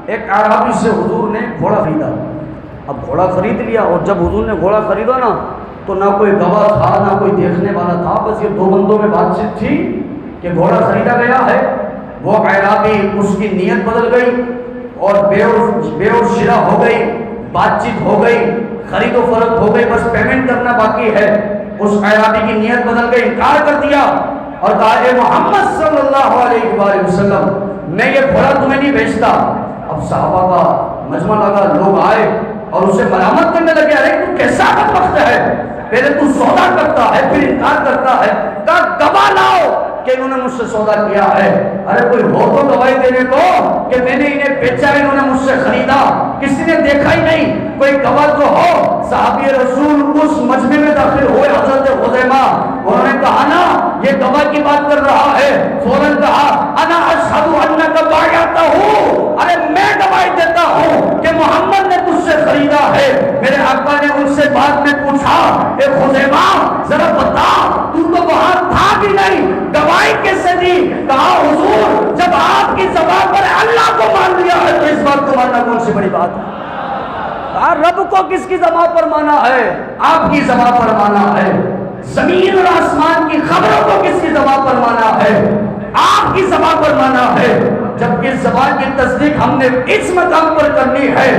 ایک اعرابی سے حضور نے گھوڑا خریدا. اب گھوڑا خرید لیا، اور جب حضور نے گھوڑا خریدا نا تو نہ کوئی گواہ تھا نہ کوئی دیکھنے والا تھا، بس یہ دو بندوں میں بات چیت تھی کہ گھوڑا خریدا گیا ہے. وہ اعرابی، اس کی نیت بدل گئی اور بے اور شرا ہو گئی، بات چیت ہو گئی، خرید و فروخت ہو گئی، بس پیمنٹ کرنا باقی ہے. اس اعرابی کی نیت بدل گئی، انکار کر دیا اور کہا اے محمد صلی اللہ علیہ وآلہ وسلم میں یہ گھوڑا تمہیں نہیں بھیجتا. اب صحابہ کا مجمع لگا، لوگ آئے اور اسے ملامت کرنے لگے، ارے تو کیسا بدبخت ہے، پہلے تو سودا کرتا ہے پھر انکار کرتا ہے. کہا گواہ لاؤ کہ انہوں نے مجھ سے سودا کیا ہے. ارے کوئی ہو تو گواہی دینے کو کہ میں نے انہیں بیچا، انہوں نے مجھ سے خریدا، کسی نے دیکھا ہی نہیں، کوئی گواہ تو ہو. صحابی رسول اس مجمع میں داخل ہوئے حضرت خزیمہ، انہوں نے کہا نا یہ گواہ کی بات کر رہا ہے. فوراً کہا انا اشہد انک بایعتہ، ارے میں گواہی دیتا ہوں کہ محمد نے تجھ سے خریدا ہے. میرے آقا نے ان سے بعد میں پوچھا اے خزیمہ ذرا بتا تو وہاں تھا بھی نہیں، گواہی کیسے دی؟ کہا حضور جب آپ کی زبان پر اللہ کو مان لیا ہے تو اس بات کو ماننا کون سی بڑی بات ہے. رب کو کس کی زبان پر مانا ہے؟ آپ کی زبان پر مانا ہے. زمین اور آسمان کی خبروں کو کس کی زبان پر مانا ہے؟ آپ کی زبان پر مانا ہے. جب اس زبان کی تصدیق ہم نے اس مقام پر کرنی ہے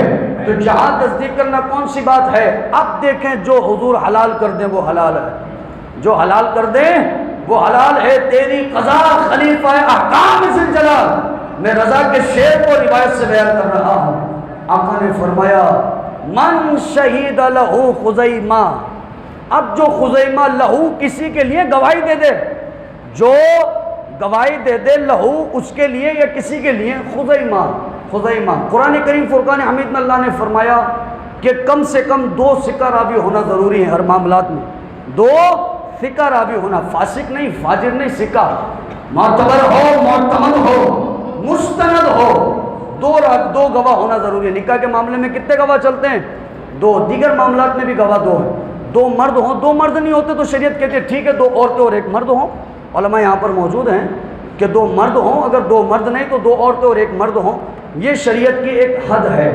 تو جہاں تصدیق کرنا کون سی بات ہے؟ اب دیکھیں جو حضور حلال کر دیں وہ حلال ہے، جو حلال کر دیں وہ حلال ہے. تیری قضا خلیفہ احکام ذی الجلال، میں رضا کے شعر کو روایت سے بیان کر رہا ہوں. آقا نے فرمایا من شہید لہو خزیمہ، اب جو خزیمہ لہو کسی کے لیے گواہی دے دے، جو گواہی دے دے لہو اس کے لیے یا کسی کے لیے، خزیمہ قرآن کریم فرقان حمید میں اللہ نے فرمایا کہ کم سے کم 2 ثقہ راوی ہونا ضروری ہے ہر معاملات میں. 2 ثقہ راوی ہونا، فاسق نہیں فاجر نہیں، ثقہ، معتبر ہو معتمد ہو مستند ہو. 2 گواہ ہونا ضروری ہے. نکاح کے معاملے میں کتنے گواہ چلتے ہیں؟ 2. دیگر معاملات میں بھی گواہ 2 ہیں. 2 مرد ہوں. 2 مرد نہیں ہوتے تو شریعت کہتے ہیں ٹھیک ہے 2 عورتیں اور 1 مرد ہوں. علماء یہاں پر موجود ہیں کہ 2 مرد ہوں، اگر 2 مرد نہیں تو 2 عورتیں اور 1 مرد ہوں. یہ شریعت کی ایک حد ہے.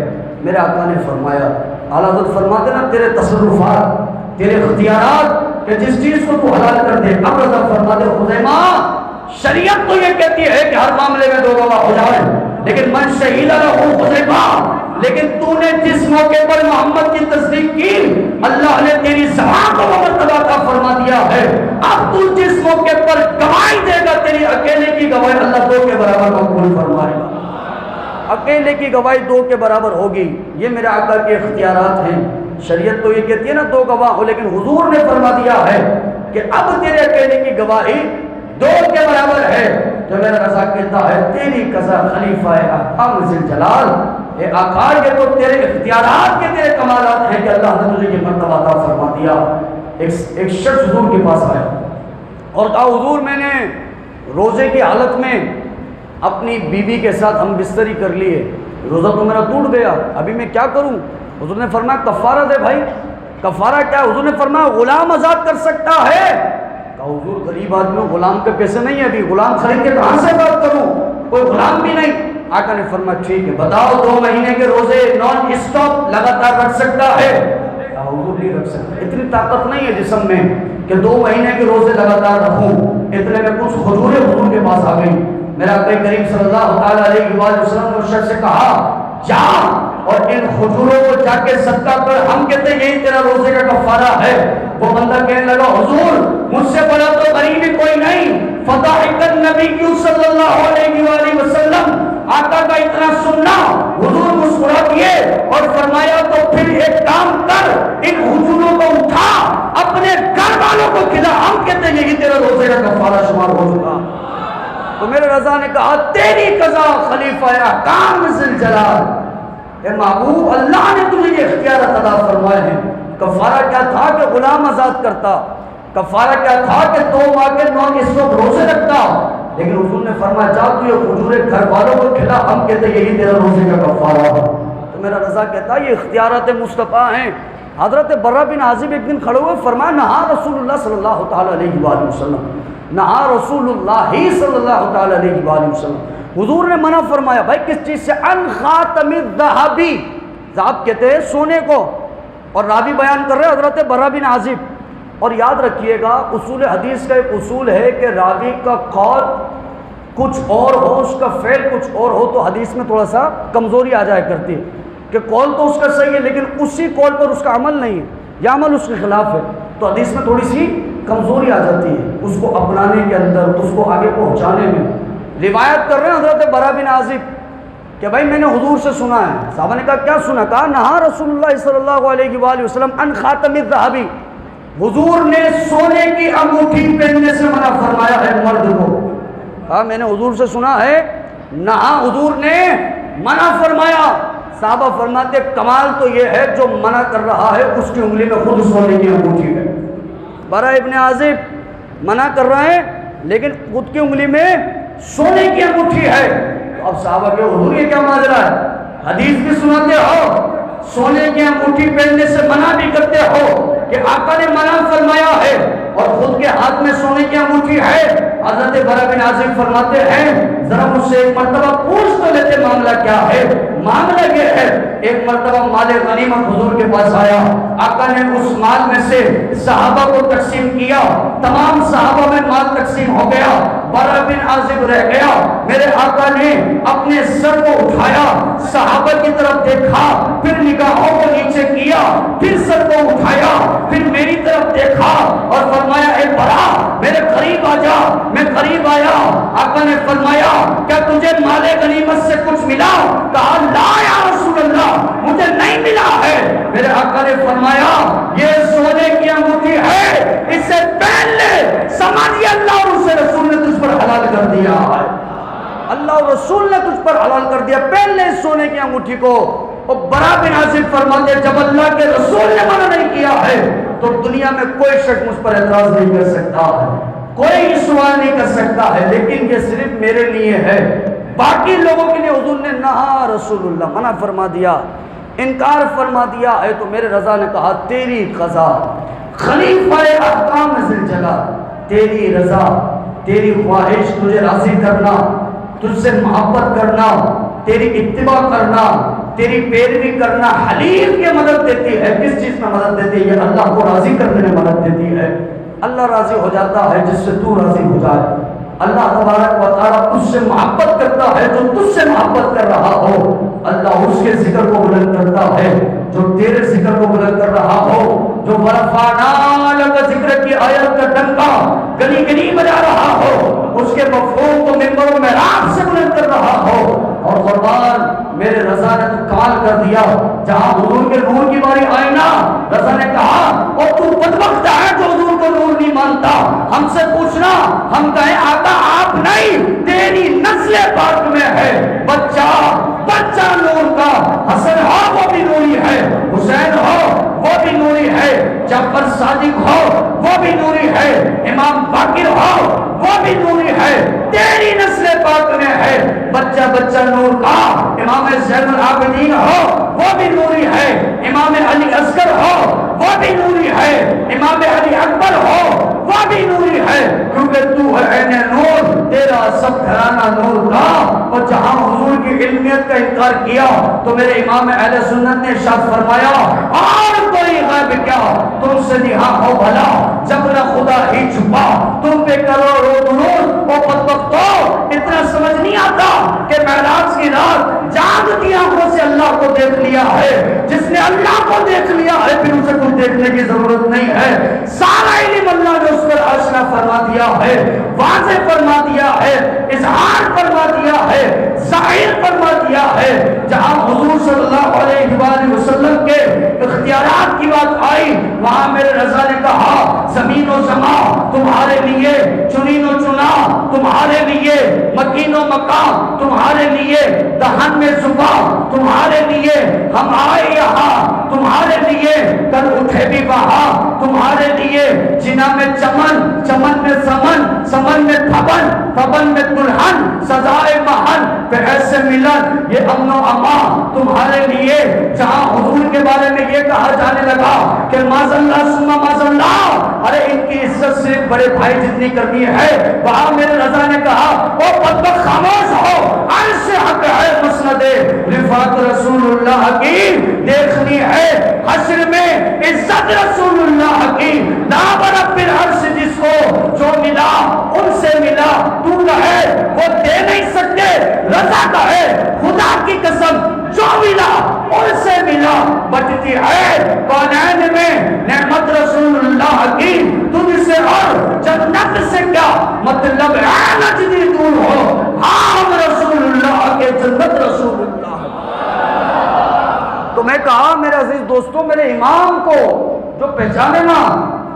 میرے آقا نے فرمایا، اعلیٰ حضرت فرماتے نا تیرے تصرفات تیرے اختیارات کہ جس چیز کو تو حلال کر دے. اب رضا فرماتے خزیمہ شریعت تو یہ کہتی ہے کہ ہر معاملے میں 2 گواہ ہو جائے، لیکن من شہید لہو خزیمہ، لیکن تو نے جس موقع پر محمد کی تصدیق کی اللہ نے تیری زبان کو مرتبہ کا فرما دیا ہے. اب تو جس موقع پر گواہی دے گا تیری اکیلے کی گواہی اللہ 2 کے برابر قبول فرمائے گا. اکیلے کی گواہی 2 کے برابر ہوگی. یہ میرے آقا کے اختیارات ہیں. شریعت تو یہ کہتی ہے نا 2 گواہ ہو، لیکن حضور نے فرما دیا ہے کہ اب تیرے اکیلے کی گواہی 2 کے برابر ہے. تو میرا رضا کہتا ہے تیری قضا خلیفہ احکام ذی الجلال، اے آقا یہ تو تیرے اختیارات کے تیرے کمالات ہیں کہ اللہ نے تجھے یہ مرتبہ عطا فرما دیا. ایک شخص حضور کے پاس آیا اور کہا حضور میں نے روزے کی حالت میں اپنی بیوی کے ساتھ ہم بستری کر لیے، روزہ تو میرا ٹوٹ گیا، ابھی میں کیا کروں؟ حضور نے فرمایا کفارہ دے بھائی. کفارہ کیا؟ حضور نے فرمایا غلام آزاد کر سکتا ہے. کہا حضور غریب آدمی غلام کے پیسے نہیں ہیں، ابھی غلام خرید کے کہاں سے بات کروں، کوئی غلام بھی نہیں. آقا نے فرمایا ٹھیک ہے بتاؤ 2 مہینے کے روزے نان اسٹاپ لگاتار رکھ سکتا ہے؟ کہا حضور نہیں رکھ سکتا، اتنی طاقت نہیں ہے جسم میں کہ 2 مہینے کے روزے لگاتار رکھوں. اتنے میں کچھ کھجوریں حضور کے پاس آ گئی. میرا آقا کریم صلی اللہ تعالیٰ علیہ وآلہ وسلم نے اس شخص سے کہا جا اور ان کھجوروں کو جا کے صدقہ کر، ہم کہتے ہیں یہی تیرا روزے کا کفارہ ہے. وہ بندہ کہنے لگا حضور مجھ سے بڑا تو غریب ہی کوئی نہیں. فضحک النبی صلی اللہ علیہ وآلہ وسلم، آقا کا اتنا سننا حضور مسکرا دیے اور فرمایا تو پھر ایک کام کر، ان کھجوروں کو اٹھا اپنے گھر والوں کو کھلا، ہم کہتے ہیں یہی تیرا روزے کا کفارہ شمار ہو چکا. تو میرے رضا نے کہا تیری قضا خلیفہ احکام ذی الجلال، اے محبوب اللہ نے تجھے یہ اختیارات عطا فرمائے ہیں. کفارہ کیا تھا کہ غلام آزاد کرتا، کفارہ کیا تھا کہ 2 ماہ کے 9 اسبوع روزے رکھتا، لیکن حضور نے فرمایا جا تو یہ کھجوریں گھر والوں کو کھلا، ہم کہتے ہیں یہی تیرا روزے کا کفارہ ہے. تو میرا رضا کہتا ہے یہ اختیارات مصطفیٰ ہیں. حضرت برہ بن عازب ایک دن کھڑے ہوئے فرمایا نہا رسول اللہ صلی اللہ تعالیٰ علیہ وآلہ وسلم، نہا رسول اللہ صلی اللہ تعالیٰ علیہ وآلہ وسلم، حضور نے منع فرمایا بھائی کس چیز سے؟ ان خاتم الذہبی، ذہب کہتے ہیں سونے کو، اور راوی بیان کر رہے ہیں حضرت برا بن عازب۔ اور یاد رکھیے گا اصول حدیث کا ایک اصول ہے کہ راوی کا قول کچھ اور ہو، اس کا فعل کچھ اور ہو تو حدیث میں تھوڑا سا کمزوری آ جایا کرتی ہے، کہ قول تو اس کا صحیح ہے لیکن اسی قول پر اس کا عمل نہیں ہے یا عمل اس کے خلاف ہے، تو حدیث میں تھوڑی سی کمزوری آ جاتی ہے اس کو اپنانے کے اندر، اس کو آگے پہنچانے میں۔ روایت کر رہے ہیں حضرت برا بن عازب کہ بھائی میں نے حضور سے سنا ہے۔ صحابہ نے کہا کیا سنا؟ کہا نہا رسول اللہ صلی اللہ علیہ وآلہ وسلم ان خاتم الذہبی، حضور نے سونے کی انگوٹھی پہننے سے منع فرمایا ہے مرد کو۔ کہا میں نے حضور سے سنا ہے، نہا حضور نے منع فرمایا۔ صحابہ فرماتے کمال تو یہ ہے جو منع کر رہا ہے اس کی انگلی میں خود سونے کی انگوٹھی ہے۔ برا ابن عازب منع کر رہے ہیں لیکن خود کی انگلی میں سونے کی انگوٹھی ہے۔ تو اب صحابہ کے حضور یہ کیا ماجرا ہے؟ حدیث بھی سناتے ہو، سونے کی انگوٹھی پہننے سے منع بھی کرتے ہو کہ آقا نے منع فرمایا ہے اور خود کے ہاتھ میں سونے کی انگوٹھی ہے۔ حضرت برا بن عازب فرماتے ہیں ذرا مجھ سے ایک مرتبہ پوچھ تو لیتے معاملہ کیا ہے؟ معاملہ یہ ہے ایک مرتبہ مال غنیمت حضور کے پاس آیا، آقا نے اس مال میں سے صحابہ کو تقسیم کیا، تمام صحابہ میں مال تقسیم ہو گیا، برا بن عازب رہ گیا۔ میرے آقا نے اپنے سر کو اٹھایا، صحابہ کی طرف دیکھا، پھر نگاہوں کو نیچے کیا، پھر سر کو اٹھایا، پھر میری طرف دیکھا اور فرمایا اے برا میرے قریب آ جا۔ میں قریب آیا، آقا نے فرمایا کیا تجھے مال غنیمت سے کچھ ملا؟ کہا لا یا رسول اللہ مجھے نہیں ملا ہے۔ میرے آقا نے فرمایا یہ سونے کی انگوٹھی ہے، اسے پہن لے، سمجھ اللہ اور اس رسول نے تجھ پر حلال کر دیا ہے، اللہ اور رسول نے تجھ پر حلال کر دیا، پہن لے اس سونے کی انگوٹھی کو۔ اور برا بن عازب فرماتے جب اللہ کے رسول نے منع نہیں کیا ہے تو دنیا میں کوئی شخص مجھ پر اعتراض نہیں کر سکتا ہے، کوئی سوال نہیں کر سکتا ہے، لیکن یہ صرف میرے لیے ہے، باقی لوگوں کے لیے حضور نے نہا رسول اللہ منع فرما دیا، انکار فرما دیا ہے۔ تو میرے رضا نے کہا تیری قضا خلیفہ احکام ذوالجلال، تیری رضا، تیری خواہش، تجھے راضی کرنا، تجھ سے محبت کرنا، تیری اتباع کرنا، تیری پیروی کرنا، حلیف کی مدد دیتی ہے۔ کس چیز میں مدد دیتی ہے؟ یہ اللہ کو راضی کرنے میں مدد دیتی ہے۔ اللہ راضی ہو جاتا ہے جس سے تو راضی ہو جائے، اللہ تبارک و تعالیٰ تجھ سے محبت کرتا ہے جو تجھ سے محبت کر رہا ہو، اللہ اس کے ذکر کو بلند کرتا ہے جو تیرے ذکر کو بلند کر رہا ہو، جو ورفعنا لک ذکر کی آیت کا ڈنکا گلی گلی بجا رہا ہو، اس کے مفہوم کو منبر و محراب سے بلند کر رہا ہو۔ اور قربان میرے رضا نے تو کمال کر دیا، جہاں حضور کے نور کی باری آئی نا، رضا نے کہا اور تو بدبخت ہے جو حضور کو نور نہیں مانتا، ہم سے پوچھنا، ہم کہیں آقا آپ نہیں، تیری نسل پاک میں ہے بچہ نور کا، حسن ہو وہ بھی نوری ہے، حسین ہو وہ بھی نوری ہے، جعفر صادق ہو وہ بھی نوری ہے، امام باقر ہو وہ بھی نوری ہے، تیری نسل پاک میں ہے بچہ نور کا، امام زین العابدین ہو وہ بھی نوری ہے، امام علی اصغر ہو وہ بھی نوری ہے، امام علی اکبر ہو وہ بھی نوری ہے، کیونکہ تو ہے عین نور، تیرا سب گھرانہ نور کا۔ اور جہاں حضور کی علمیت کا انکار کیا تو میرے امام اہل سنت نے ارشاد فرمایا اور کوئی غیب کیا تم سے نہاں ہو بھلا، جب نہ خدا ہی چھپا تم پہ کروڑوں درود، او بدبختو اتنا سمجھ نہیں آتا کہ معراج کی رات جاگتی آنکھوں سے اللہ کو دیکھ لیا ہے، جس نے اللہ کو دیکھ لیا ہے پھر اسے کچھ دیکھنے کی ضرورت نہیں ہے، سارا علم اللہ نے اس پر آشنا فرما دیا ہے، واضح فرما دیا ہے، اظہار فرما دیا ہے، ظاہر فرما دیا ہے۔ جہاں حضور صلی اللہ علیہ وآلہ وسلم کے اختیارات کی بات آئی وہاں میرے رضا نے کہا زمین و زمان تمہارے لیے، چنین و چنا تمہارے لیے، مکین و مکان تمہارے لیے، دہن میں زبان تمہارے لیے، ہم آئے یہاں تمہارے لیے، کل اٹھے بھی وہاں تمہارے لیے جنا میں چمن، چمن میں سمن، سمن میں تھپن، تھپن میں دلہن، سزائے مہن پہ ایسے ملن، یہ امن و امان تمہارے لیے۔ جہاں حضور کے بارے میں یہ کہا جانے لگا کہ ماذ اللہ ثم ماذ اللہ، ارے ان کی عزت صرف بڑے بھائی جتنی کرنی ہے، وہاں میرے رضا نے کہا او بدبخت خاموش ہو، عرش حق ہے مسند رفعت رسول اللہ کی دیکھنی ہے، حشر میں عزت رسول اللہ کی، لا برب العرش جس کو جو ملا ان سے ملا، تو کہے وہ دے نہیں سکتے، رضا کہے خدا کی قسم جو ملا ان سے ملا، بٹتی ہے کونین میں نعمت رسول اللہ کی، تجھ سے اور جنت سے کیا مطلب ہے نہ جتنی دور ہو، ہاں ہم رسول اللہ کے جنت رسول اللہ۔ تو میں کہا میرے عزیز دوستوں، میرے امام کو جو پہچانے نا،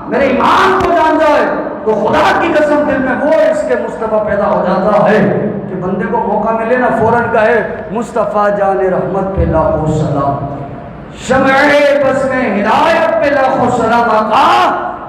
میرے امام کو جان جائے تو خدا کی قسم دل میں وہ اس کے مصطفیٰ پیدا ہو جاتا ہے کہ بندے کو موقع ملے نا فوراً کہے مصطفیٰ جان رحمت پہ لاکھوں سلام، شمع بس میں ہدایت پہ لاکھوں سلام، آقا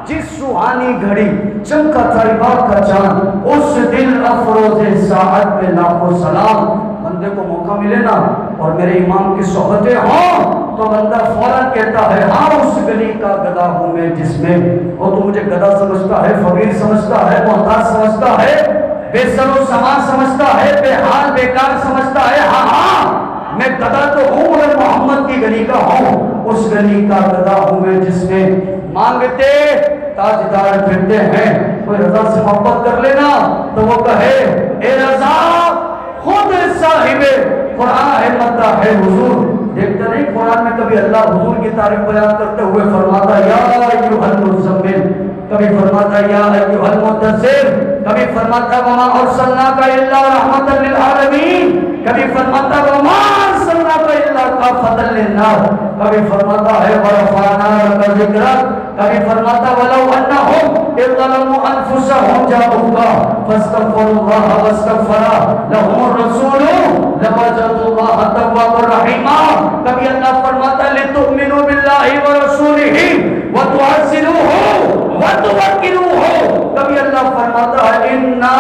جس سوہانی گھڑی چمکا طیبہ کا چاند اس دل افروز ساعت پہ لاکھوں سلام۔ بندے کو موقع ملے نا اور میرے امام کی صحبتیں ہوں تو بندہ فوراً کہتا ہے ہاں اس گلی کا گدا ہوں میں جس میں، اور تو مجھے گدا سمجھتا ہے، فقیر سمجھتا ہے، محتاج سمجھتا ہے، بے سر و سامان سمجھتا ہے، بے حال بیکار سمجھتا ہے، ہاں ہاں میں گدا تو ہوں مگر محمد کی گلی کا ہوں، اس گلی کا گدا ہوں میں جس میں مانگتے تاجدار پھرتے ہیں۔ کوئی رضا سے محبت کر لینا تو وہ کہے اے رضا خود صاحب قرآن ہے مدہ ہے حضور۔ دیکھتے نہیں قرآن میں کبھی اللہ حضور کی تعریف بیان کرتے ہوئے فرماتا یا ایھا المزمل، کبھی فرماتا یا ایھا المدثر، کبھی فرماتا وما ارسلناک الا رحمۃ للعالمین، کبھی فرماتا وما ارسلناک الا کافۃ للناس، کبھی فرماتا ہے ورفعنا لک ذکرک، کبھی فرماتا ولو انہم اذ ظلموا انفسهم جاءوک فاستغفروا اللہ واستغفر لهم الرسول لوجدوا اللہ توابا رحیما، کبھی اللہ فرماتا لتؤمنوا باللہ ورسولہ وتعزروہ وتوقروہ، کبھی اللہ فرماتا ہے انا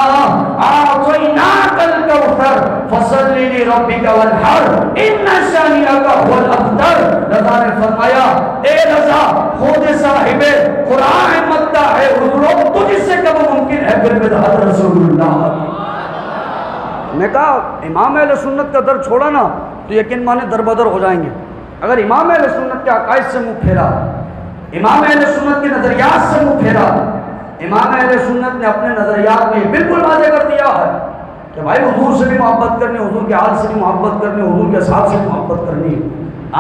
اعطیناک الکوثر فصل لربک وانحر ان شانئک هو الابتر۔ رضا نے فرمایا اے رضا خود صاحب قرآن مدہ ہے حضور، تجھ سے کب ممکن ہے پھر بدعت رسول اللہ۔ میں کہا امام اہل سنت کا در چھوڑا نا تو یقین مانے در بدر ہو جائیں گے۔ اگر امام اہل سنت کے عقائد سے منہ پھیرا، امام اہل سنت کے نظریات سے منہ پھیرا، امام اہل سنت نے اپنے نظریات میں بالکل واضح کر دیا ہے کہ بھائی حضور سے بھی محبت کرنی، حضور کے حال سے بھی محبت کرنی، حضور کے اصحاب سے بھی محبت کرنی۔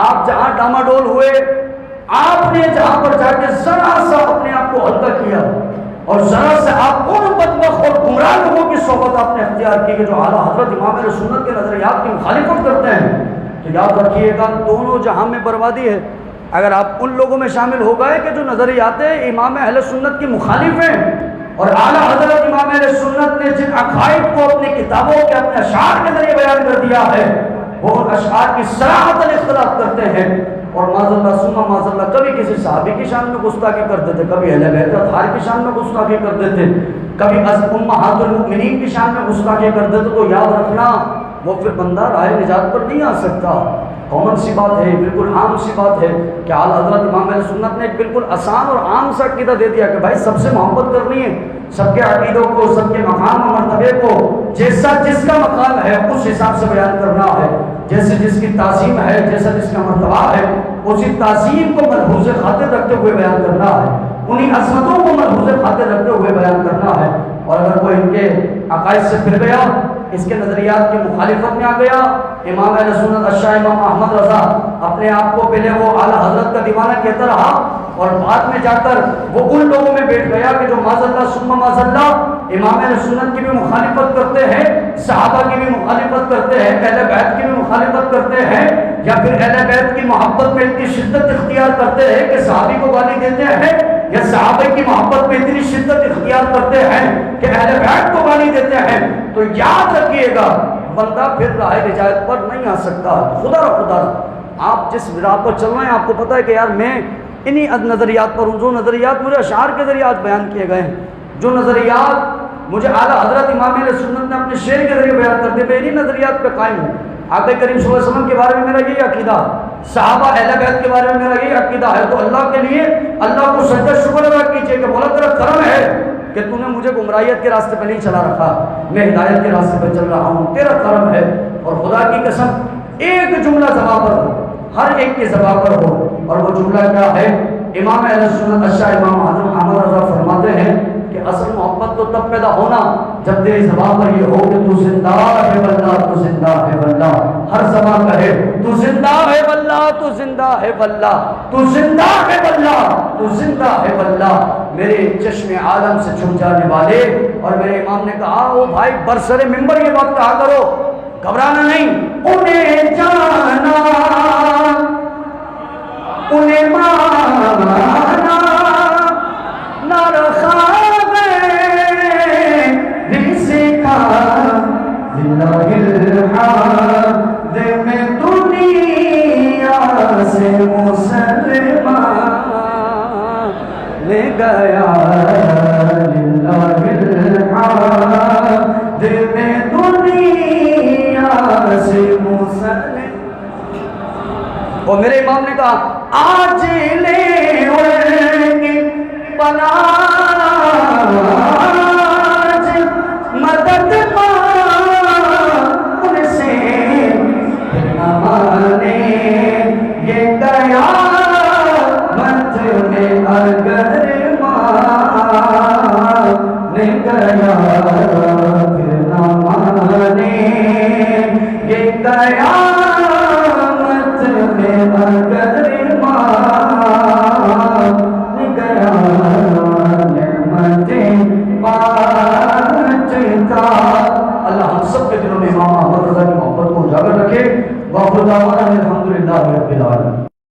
آپ جہاں ڈاماڈول ہوئے، آپ نے جہاں پر جا کے ذرا سا اپنے آپ کو ہلکا کیا اور ذرا سے آپ ان بدبخت اور گمراہ لوگوں کی صحبت آپ نے اختیار کی کہ جو اعلیٰ حضرت امام اہل سنت کے نظریات کی مخالفت کرتے ہیں، تو یاد رکھیے گا دونوں جہاں میں بربادی ہے۔ اگر آپ ان لوگوں میں شامل ہو گئے کہ جو نظریات امام اہل سنت کی مخالف ہیں اور اعلیٰ حضرت امام اہل سنت نے جن عقائد کو اپنی کتابوں کے اپنے اشعار کے ذریعے بیان کر دیا ہے وہ ان اشعار کی صراحتاً اختلاف کرتے ہیں، اور معاذ اللہ ثم معاذ اللہ کبھی کسی صحابی کی شان میں گستاخی کرتے تھے، کبھی اہل بیت اطہار کی شان میں گستاخی کرتے تھے، کبھی امہات المؤمنین کی شان میں گستاخی کرتے تھے، تو یاد رکھنا وہ پھر بندہ راہ نجات پر نہیں آ سکتا۔ کامن سی بات ہے، بالکل عام سی بات ہے کہ اعلیٰ حضرت امام اہل سنت نے ایک بالکل آسان اور عام سا عقیدہ دے دیا کہ بھائی سب سے محبت کرنی ہے، سب کے عقیدوں کو، سب کے مقام و مرتبے کو جیسا جس کا مقام ہے اس حساب سے بیان کرنا ہے، جیسے جس کی تعظیم ہے، جیسا جس کا مرتبہ ہے اسی تعظیم کو ملحوظ خاطر رکھتے ہوئے بیان کرنا ہے، انہی عظمتوں کو ملحوظ خاطر رکھتے ہوئے بیان کرنا ہے۔ اور اگر کوئی ان کے عقائد سے پھر گیا، اس کے نظریات کی مخالفت میں آ گیا، امام اہل سنت الشاہ امام احمد رضا اپنے آپ کو پہلے وہ اعلیٰ حضرت کا دیوانہ کہتا رہا اور بعد میں جا کر وہ ان لوگوں میں بیٹھ گیا کہ جو معاذ اللہ ثم معاذ اللہ امام اہل سنت کی بھی مخالفت کرتے ہیں، صحابہ کی بھی مخالفت کرتے ہیں، اہل بیت کی بھی مخالفت کرتے ہیں، یا پھر اہل بیت کی محبت میں اتنی شدت اختیار کرتے ہیں کہ صحابی کو گالی دیتے ہیں، یا صحابہ کی محبت میں اتنی شدت اختیار کرتے ہیں کہ اہل بیت کو گالی دیتے ہیں۔ تو یاد رکھیے گا بندہ پھر راہ نجات پر نہیں آ سکتا۔ خدا را خدا آپ جس راہ پر چل رہے ہیں آپ کو پتہ ہے کہ یار میں انہی نظریات پر ہوں، جو نظریات مجھے اشعار کے ذریعے آج بیان کیے گئے ہیں، جو نظریات مجھے اعلیٰ حضرت امام علیہ سنت نے اپنے شعر کے ذریعے بیان کر دے، میں انہی نظریات پہ قائم ہوں۔ آقا کریم صلی اللہ علیہ وسلم کے بارے میں میرا یہی عقیدہ، صحابہ اہل بیت کے بارے میں میرا یہی عقیدہ ہے۔ تو اللہ کے لیے اللہ کو سجدہ شکر ادا کیجیے کہ مولا تیرا کرم ہے کہ تو نے مجھے گمراہیت کے راستے پہ نہیں چلا رکھا، میں ہدایت کے راستے پہ چل رہا ہوں، تیرا کرم ہے۔ اور خدا کی قسم ایک جملہ زبان پر ہو، ہر ایک کی زبان پر ہو، اور وہ جملہ کیا ہے؟ امام اہل سنت اشاعرہ امام حضرت احمد رضا فرماتے ہیں کہ اصل محبت تو تب پیدا ہونا جب تیری زبان پر یہ ہو کہ تو زندہ ہے واللہ، تو زندہ ہے واللہ، ہر زبان کہے تو زندہ ہے واللہ، تو زندہ ہے واللہ، تو زندہ ہے واللہ، تو زندہ ہے واللہ۔ میرے چشم عالم سے چھپ جانے والے، اور میرے امام نے کہا او بھائی برسر ممبر یہ بات کہا کرو، گھبرانا نہیں، انہیں جانا انہیں مانا نہ رکھا میں دنیا سے مسلمان لے گیا میں دنیا سے مسلمان۔ اور میرے امام نے کہا آج لے بنا مدد ان سے نمانے یہ گیا مت میں اگر مان گیا